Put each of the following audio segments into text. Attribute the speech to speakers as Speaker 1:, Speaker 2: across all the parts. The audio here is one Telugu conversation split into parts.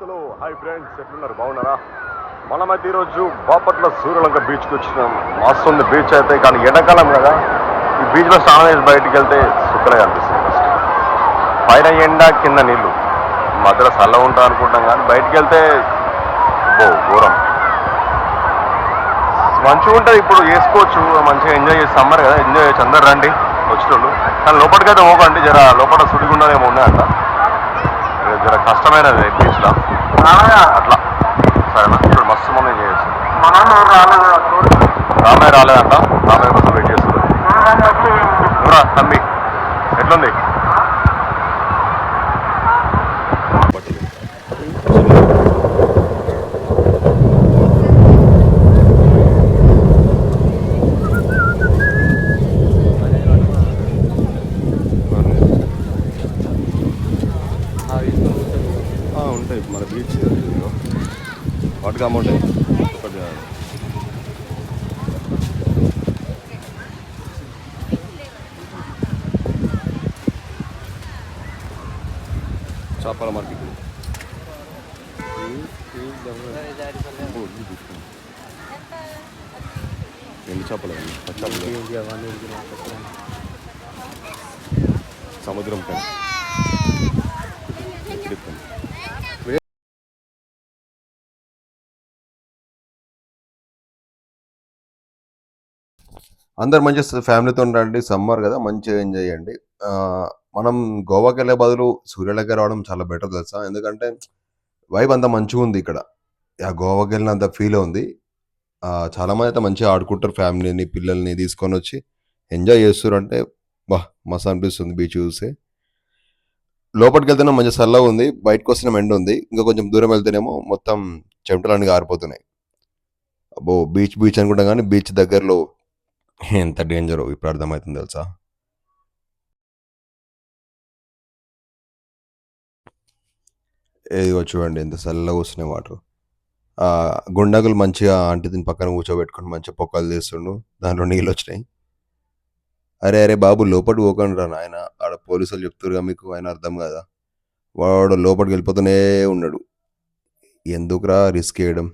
Speaker 1: హలో హాయ్ ఫ్రెండ్స్, ఎట్లున్నారు? బాగున్నారా? మనమైతే ఈరోజు బాపట్ల సూర్యలంక బీచ్కి వచ్చినాం. మస్తు ఉంది బీచ్ అయితే, కానీ ఎండాకాలం కదా, ఈ బీచ్లో స్నానం చేసి బయటికి వెళ్తే సుఖంగా అనిపిస్తుంది. ఫస్ట్ పైన ఎండ, కింద నీళ్ళు, మధ్యలో చల్లగా ఉంటా అనుకుంటాం, కానీ బయటికి వెళ్తే ఘోరం. మంచిగా ఉంటుంది. ఇప్పుడు వేసుకోవచ్చు, మంచిగా ఎంజాయ్ చేసి, సమ్మర్ కదా, ఎంజాయ్ చేయొచ్చు. అందరు రండి వచ్చేటోళ్ళు. కానీ లోపలికైతే పోకండి, జర లోపల సుడిగుండాలేమో ఉన్నాయంట, జర కష్టమైనది బీచ్లో అట్లా. సరేనా? ఇప్పుడు మస్తు మంది చేయొచ్చు. రామయ్య రాలేదంట, రామయ్య కోసం వెయిట్ చేస్తున్నారు. తమ్మి ఎట్లుంది? ఉంటాయి మన బీచ్ వాటికి అమౌంట్ ఒకటి చేపల మార్కెట్. ఎన్ని చేపలు? సముద్రం కానీ అందరు మంచిగా ఫ్యామిలీతో రండి. సమ్మర్ కదా, మంచిగా ఎంజాయ్ చేయండి. మనం గోవాకి వెళ్ళే బదులు సూర్యలకి రావడం చాలా బెటర్ తెలుసా. ఎందుకంటే వైబ్ అంతా మంచిగా ఉంది ఇక్కడ. గోవాకి వెళ్ళినంత ఫీల్ ఉంది. చాలామంది అయితే మంచిగా ఆడుకుంటారు, ఫ్యామిలీని పిల్లల్ని తీసుకొని వచ్చి ఎంజాయ్ చేస్తారు. అంటే మస్తు అనిపిస్తుంది బీచ్ చూస్తే. లోపలికి వెళ్తేనే మంచి చల్లగా ఉంది, బయటకు వస్తేనే ఎండ ఉంది. ఇంకా కొంచెం దూరం వెళ్తేనేమో మొత్తం చెమటలన్నీ ఆరిపోతున్నాయి. అబ్బో, బీచ్ బీచ్ అనుకుంటాం, కానీ బీచ్ దగ్గరలో ఎంత డేంజరో ఇప్పుడు అర్థమవుతుంది తెలుసా. ఏదిగో చూడండి ఎంత చల్లగా వస్తున్నాయి వాటర్. గుండగులు మంచిగా ఆంటీ దీని పక్కన కూర్చోబెట్టుకుని మంచిగా పొక్కలు తీస్తుండు, దాంట్లో నీళ్ళు వచ్చినాయి. అరే అరే బాబు, లోపలికి పోకండి రా నాయన, ఆడ పోలీసులు చెప్తారుగా మీకు, ఆయన అర్థం కదా. వాడు లోపలికి వెళ్ళిపోతూనే ఉన్నాడు. ఎందుకురా రిస్క్ చేయడం.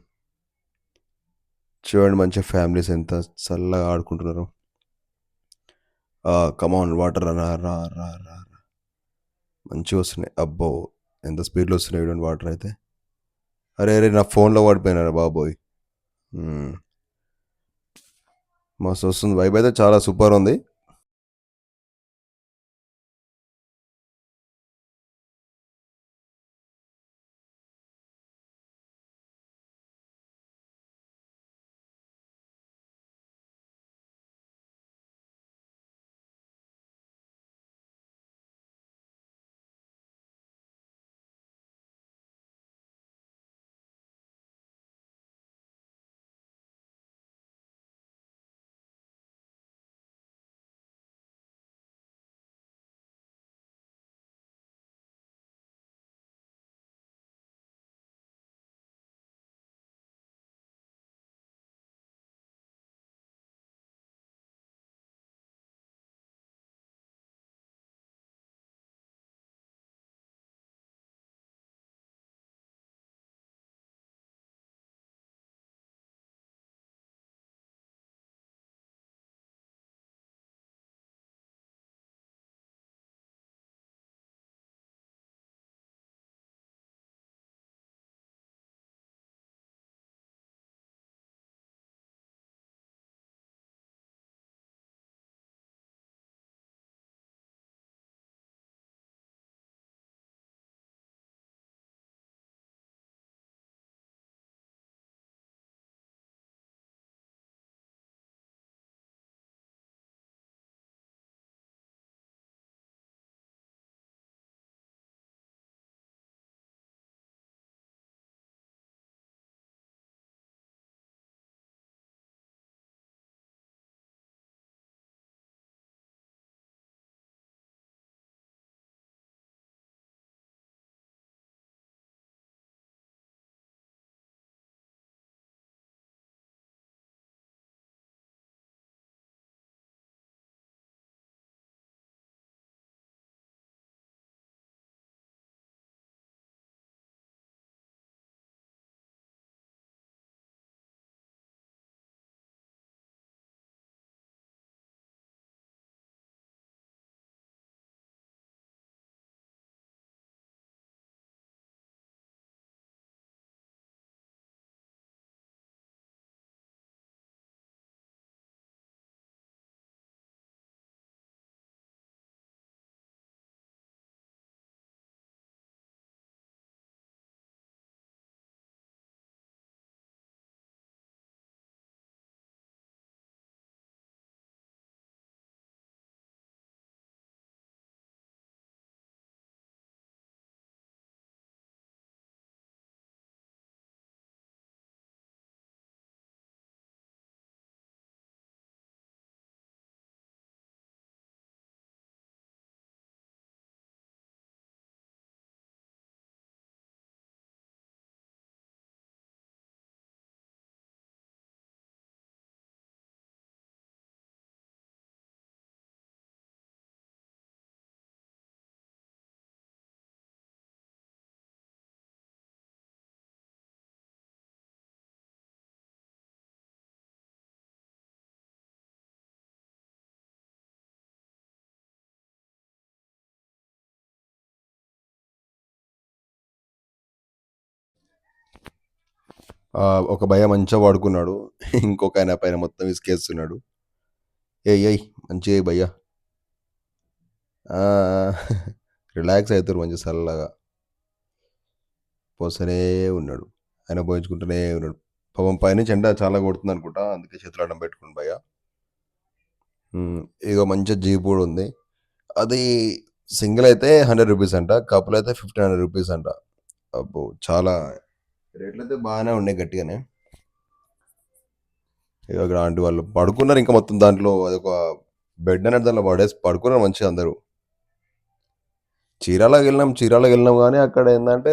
Speaker 1: చూడండి మంచిగా ఫ్యామిలీస్ ఎంత చల్లగా ఆడుకుంటున్నారు. కమాన్ వాటర్ రా రా రా రా, మంచిగా వస్తున్నాయి. అబ్బో, ఎంత స్పీడ్లో వస్తున్నాయి చూడండి వాటర్ అయితే. అరే అరే, నా ఫోన్లో పడిపోయినారా బాబోయ్. మస్తు వస్తుంది, వైబ్ అయితే చాలా సూపర్ ఉంది. ఒక భయ్య మంచిగా పడుకున్నాడు. ఇంకొక ఆయన పైన మొత్తం ఇసుకేస్తున్నాడు. ఏయ్ ఏయ్ మంచిగా ఎయ్ భయ్యా. ఆ! రిలాక్స్ అయితుర్రు మంచిగా సల్లగా. పోస్తనే ఉన్నాడు. ఆయన పోయించుకుంటూనే ఉన్నాడు. పాపం పైనుంచి ఎండ చాలా కొడుతుందనుకుంటా. అందుకే చేతులు అడ్డం పెట్టుకుండు భయ్య. ఇగో మంచిగా జీప్ కూడా ఉంది. అది సింగిల్ అయితే రూ. 100 అంట. కపుల్ అయితే రూ. 1,500 అంట. అబ్బో! చాలా రేట్లయితే బాగానే ఉన్నాయి గట్టిగానే. ఇగ ఇక్కడ ఆంటీ వాళ్ళు పడుకున్నారు ఇంకా మొత్తం దాంట్లో అదొక బెడ్ అనేది దాంట్లో పడేసి పడుకున్నారు మంచిగా అందరూ. చీరాలకెళ్ళినాం గానీ అక్కడ ఏందంటే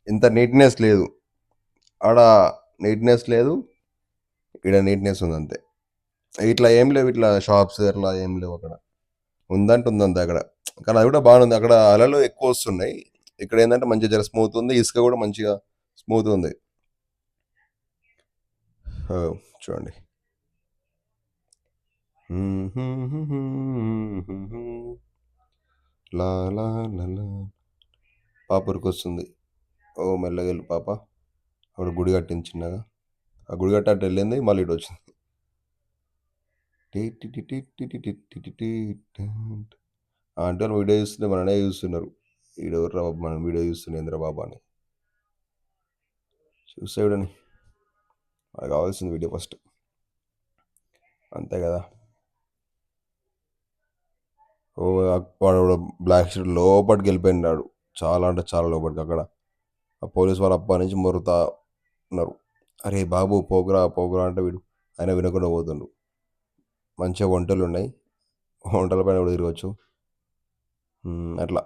Speaker 1: ఇంత నీట్‌నెస్ లేదు. ఆడ నీట్‌నెస్ లేదు. ఈడ నీట్‌నెస్ ఉందంతే. ఇట్లా ఏం లేవు ఇట్లా షాప్స్ అట్లా ఏం లేవు అక్కడ. ఉందంటే ఉందంతే అక్కడ. కానీ అది కూడా బానే ఉంది. అక్కడ అలలు ఎక్కువొస్తున్నాయి. ఇక్కడేందంటే మంచిగా జర స్మూత్ ఉంది. ఇసుక కూడా మంచిగా స్మూత్‌గుంది. చూడండి. లా లా లా లా పాప ఉరికొస్తుంది. ఓ మెల్లగెళ్ళు పాప. అక్కడ గుడి కట్టింది చిన్నగా. ఆ గుడి కట్టి అటు వెళ్ళింది మళ్ళీ ఇటు వచ్చింది. అంటే వాళ్ళు వీడియో చూస్తుంటే మననే చూస్తున్నారు. ఈడెవర్రా బాబు మనం వీడియో చూస్తున్నా ఏందిరా బాబు అని. చూస్తే వీడని మనకు కావాల్సింది వీడియో ఫస్ట్. అంతే కదా. ఓ వాడు బ్లాక్ షర్ట్ లోపలికి వెళ్ళిపోయినాడు. చాలా అంటే చాలా లోపలికి అక్కడ. ఆ పోలీస్ వాళ్ళు అప్పటి నుంచి మొరుతా ఉన్నారు. అరే బాబు పోకురా పోకురా అంటే వీడు ఆయన వినకుండా పోతుండు. మంచిగా వంటలు ఉన్నాయి. వంటల పైన కూడా తిరగచ్చు. అట్లా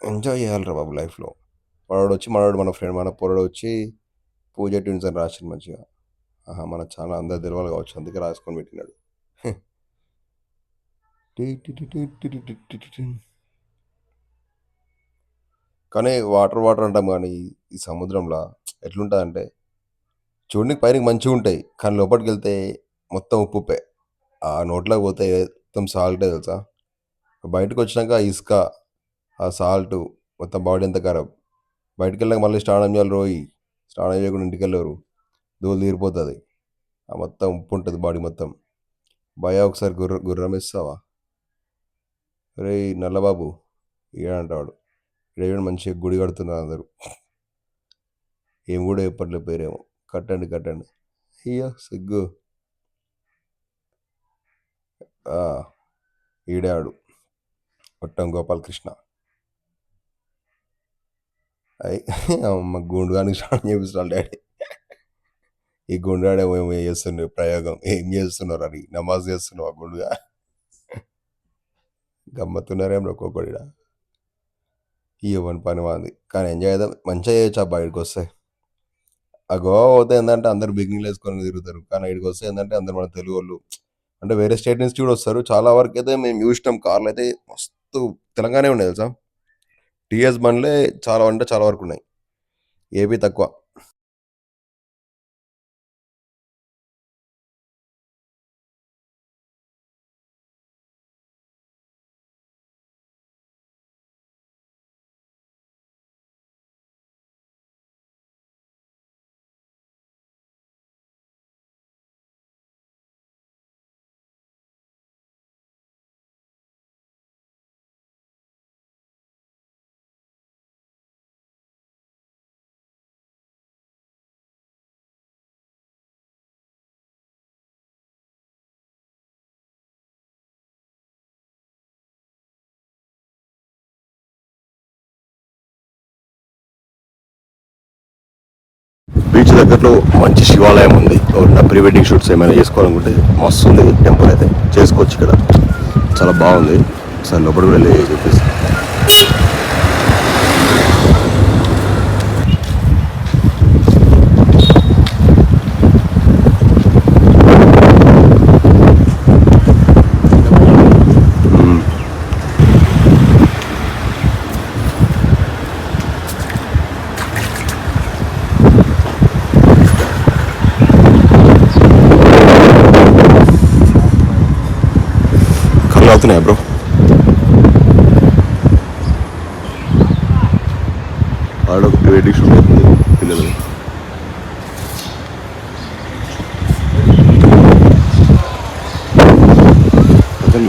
Speaker 1: ఎంజాయ్ చేయాలిరా బాబు లైఫ్లో. వాడు వచ్చి మనోడు మన ఫ్రెండ్ మన పొరడు వచ్చి పూజ ట్యూన్స్ అని రాసిండు మంచిగా. ఆహా మన చాలా అందరు తెలవాలి కావచ్చు అందుకే రాసుకొని పెట్టినాడు. కానీ వాటర్ అంటాం కానీ ఈ సముద్రంలో ఎట్లుంటుందంటే చూడడానికి పైనకి మంచిగా ఉంటాయి కానీ లోపలికి వెళ్తే మొత్తం ఉప్పుపే. ఆ నోట్లోకి పోతే మొత్తం సాల్టే తెలుసా. బయటకు వచ్చినాక ఆ ఇసుక ఆ సాల్ట్ మొత్తం బాడీ అంతా ఖరాబ్. బయటకు వెళ్ళాక మళ్ళీ స్నానం చేయాలి రోయి. స్నానం చేయకుండా ఇంటికి వెళ్ళరు. దూలు తీరిపోతుంది. ఆ మొత్తం ఉప్పు ఉంటుంది బాడీ మొత్తం. భయ ఒకసారి గుర్రం ఇస్తావా రే నల్లబాబు ఏడంటాడు. ఇక్కడ మంచిగా గుడి కడుతున్నారు అందరూ. ఏం కూడా ఎప్పట్లో పేరేమో కట్టండి అయ్యో సిగ్గు. ఈడే ఆడు కొట్టం గోపాలకృష్ణ. అయ్యి అమ్మ గుండుగానికి స్నానం చేపిస్తాడు డాడీ. ఈ గుండాడేమో ఏమో చేస్తుండే ప్రయోగం. ఏం చేస్తున్నారు అని నమాజ్ చేస్తున్నావు ఆ గుండుగా. గమ్మత్తున్నారేమో ఒక్కొక్కడిడా. ఇవ్వని పని బాగుంది కానీ ఎంజాయ్ చేద్దాం మంచిగా చేయొచ్చు. ఆ బయటకు వస్తే ఆ గోవా పోతే ఏంటంటే అందరు బిగినీలు వేసుకొని తిరుగుతారు. కానీ ఇక్కడికి వస్తే ఏంటంటే అందరు మన తెలుగు వాళ్ళు అంటే వేరే స్టేట్ నుంచి కూడా వస్తారు. చాలా వరకు అయితే మేము చూసినాం కార్లు అయితే మస్తు తెలంగాణ ఉన్నాయి తెలుసా. టీఎస్ బండ్లే చాలా అంటే చాలా వరకు ఉన్నాయి. ఏపీ తక్కువ. బీచ్ దగ్గరలో మంచి శివాలయం ఉంది. ప్రీ వెడ్డింగ్ షూట్స్ ఏమైనా చేసుకోవాలనుకుంటే మస్తు ఉంది టెంపుల్ అయితే చేసుకోవచ్చు. ఇక్కడ చాలా బాగుంది. సార్ లోపలికి వెళ్ళి చెప్పేసి అవుతున్నాయి బ్రో. ఆడ ఒక ప్రీ వెడ్డింగ్ షూట్ అవుతుంది పిల్లలు.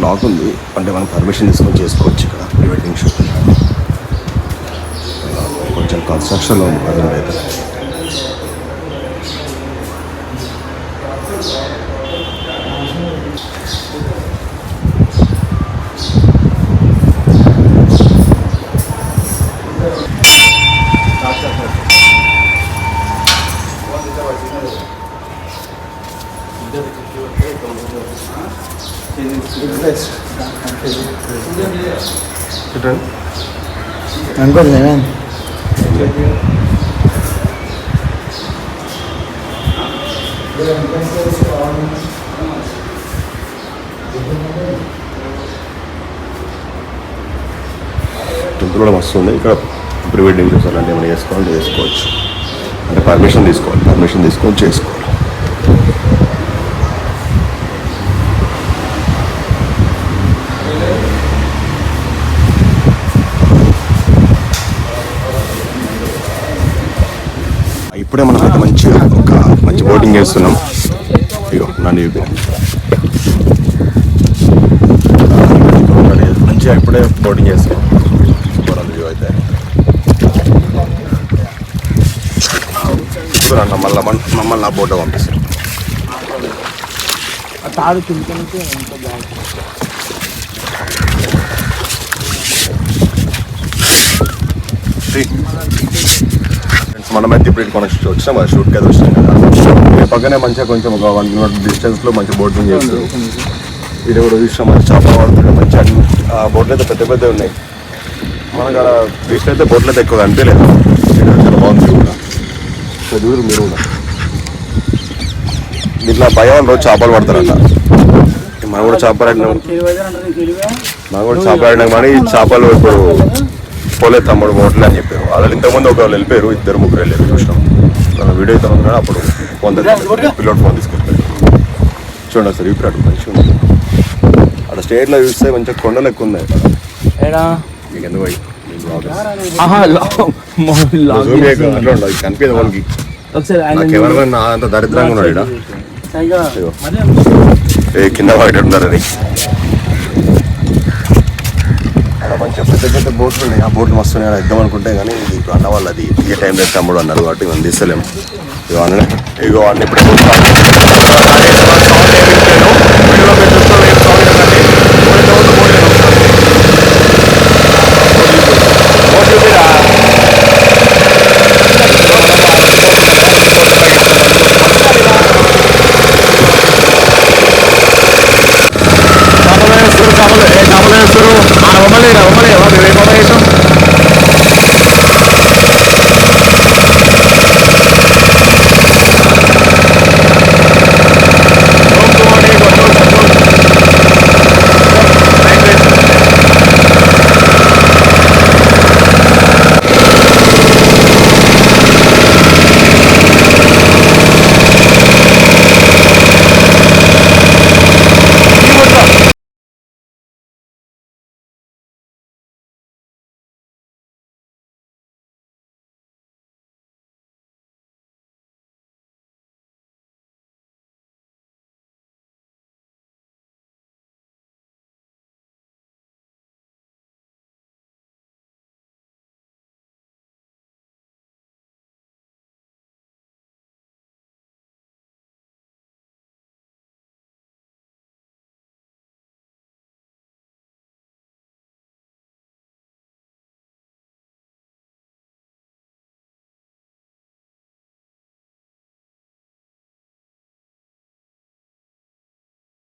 Speaker 1: లాక్ ఉంది, అంటే మనం పర్మిషన్ తీసుకొని చేసుకోవచ్చు ఇక్కడ ప్రీ వెడ్డింగ్ షూట్. కొంచెం కన్స్ట్రక్షన్లో ఉంది ప్రజెంట్ అయితే.
Speaker 2: Angkot ya kan?
Speaker 1: టెంపుల్ కూడా మస్తు ఉంది. ఇక్కడ ప్రీ వెడ్డింగ్ చూసారంటే ఏమైనా చేసుకోవాలంటే చేసుకోవచ్చు, అంటే పర్మిషన్ తీసుకోవాలి, పర్మిషన్ తీసుకొని చేసుకోవాలి. ఇప్పుడే మనం అయితే మంచి బోటింగ్ చేస్తున్నాం. ఇగో నన్ను మంచిగా ఇప్పుడే బోటింగ్ చేస్తున్నాం. సూపర్ వ్యూ అయితే. ఇప్పుడు అన్న మమ్మల్ని నా బోట్లో పంపిస్తాం. మనమైతే ఇప్పుడు కొనెక్షన్ వచ్చినాం కదా, షూట్కి అయితే వచ్చినాం కదా. పక్కనే మంచిగా కొంచెం ఒక 1 కిలోమీటర్ డిస్టెన్స్లో మంచి బోటింగ్ చేస్తారు. ఇది కూడా చూసినాం, మంచి చేపలు పడుతుంటే మంచిగా. ఆ బోట్లు అయితే పెద్ద పెద్దవి ఉన్నాయి. మనకు అక్కడ బీచ్లో అయితే బోట్లు అయితే ఎక్కువ అనిపించలేదు. చాలా బాగుంది కూడా. చదువురు మీరు కూడా ఇట్లా భయం రోజు చేపలు పడతారంట. మనం కూడా చేపలు ఆడినాం, కానీ చేపలు ఇప్పుడు పోలేదు తమ్ముడు బోట్లు అని చెప్పారు. వాళ్ళు ఇంతకుముందు ఒకళ్ళు వెళ్ళిపోయారు, 2-3 వెళ్ళారు. చూసినాం వీడియో అయితే ఉన్నాడు. అప్పుడు ఫోన్ పిల్లోడు ఫోన్ తీసుకెళ్ళిపోయారు. చూడండి సార్ ఇప్పుడు అటు మంచిగా ఉంది. అక్కడ స్టేట్లో చూస్తే మంచిగా కొండలు ఎక్కువ ఉన్నాయి. మీకు ఎందుకు పోయి కనిపించదు వాళ్ళకి. ఎవరైనా అంత దరిద్రంగా ఉన్నాడు కింద పడేట్టున్నారని. మంచిగా పెద్ద పెద్ద బోట్లు ఉన్నాయి. ఆ బోట్లు మస్తు ఉన్నాయి ఇద్దాం అనుకుంటే, కానీ ఇప్పుడు అన్న వాళ్ళు అది ఏ టైం లేదు తమ్ముడు అన్నారు కాబట్టి మనం తీసలేము. ఇగో అన్న ఇగో అన్న ఇప్పుడే